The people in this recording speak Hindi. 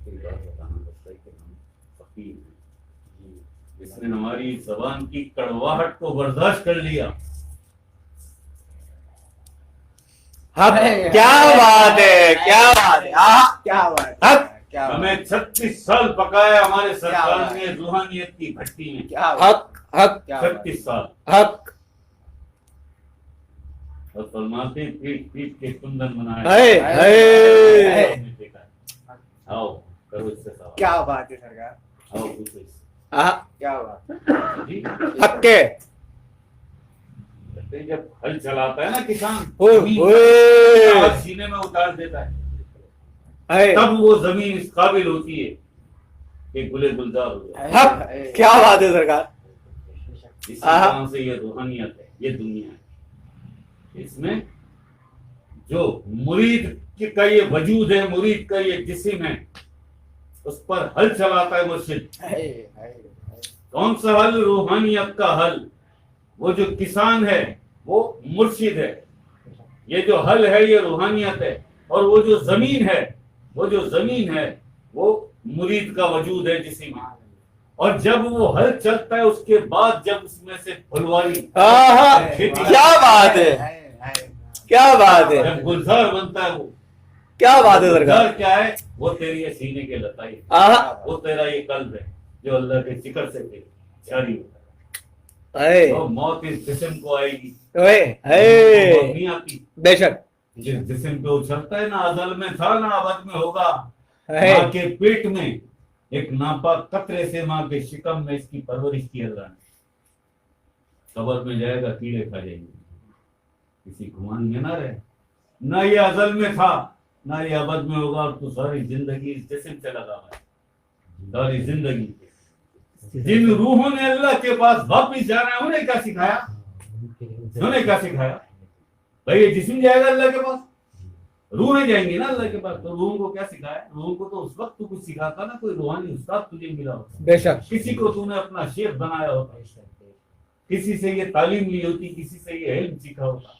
आपको एक बात बताना पड़ता है कि हम फकीर हैं। जिसने हमारी जबान की कड़वाहट को बर्दाश्त कर लिया, हक, क्या बात है, क्या बात है, क्या बात हक, क्या बात हमें 36 साल पकाया हमारे सरकार बात ने रूहानियत की भट्टी में। क्या बात हक, हक, क्या बात 36 साल। हक, और फरमाते पीट पीट के कुंदन बनाए। है, है। आपने देखा है। आओ करो इससे सवाल। क्या बात है सरकार, आओ पूछो इससे। क्या बात जी हक के कहते हैं, जब हल चलाता है ना किसान, ओए, जमीन ओए। का हाथ सीने में उतार देता है, है, तब वो जमीन इस काबिल होती है कि गुले गुलजार हो जाए। हक, क्या बात है सरकार। इसी तरह से ये रूहानियत है, ये दुनिया है। इसमें जो मुरीद का ये वजूद है, मुरीद का ये जिस्म है, उस पर हल चलाता है मुर्शिद। कौन सा हल? रूहानियत का हल। वो जो किसान है वो मुर्शिद है, ये जो हल है ये रूहानियत है, और वो जो जमीन है, वो जो जमीन है वो मुरीद का वजूद है जिस्म है। और जब वो हल चलता है उसके बाद जब उसमें से फुलवारी, क्या बात है, क्या बात है, जब गुलजार बनता है, वो क्या बात है सरकार। गुलजार क्या है? वो तेरी ये सीने के लताई, वो तेरा ये कल्ब है जो अल्लाह के जिक्र से जारी होता है। है, तो मौत इस जिस्म को आएगी, है, मौत नहीं आती। बेशक जिस जिस्म पे उछलता है ना, अजल में था ना अबद में होगा। है, माँ के पेट में एक नापाक कतरे से माँ के शिकम में इसकी परवरिश की अल्लाह ने। कब्र में जाएगा, कीड़े खा जाएंगे, किसी गुमान में ना रहे। ना ये अजल में था ना ये अबद में होगा, और तू सारी जिंदगी इस जिस्म से लगा हुआ है। सारी जिंदगी जिन रूहों ने अल्लाह के पास वापिस जाना है, उन्हें क्या सिखाया? उन्हें क्या सिखाया? भाई ये जिस्म जाएगा अल्लाह के पास, रूहें जाएंगी ना अल्लाह के पास, तो रूहों को क्या सिखाया? रूहों को तो उस वक्त तू कुछ सिखाता ना, कोई रूहानी उस्ताद तुझे मिला होता, बेशक किसी को तूने अपना शेख बनाया होता, किसी से ये तालीम ली होती, किसी से ये इल्म सीखा होता।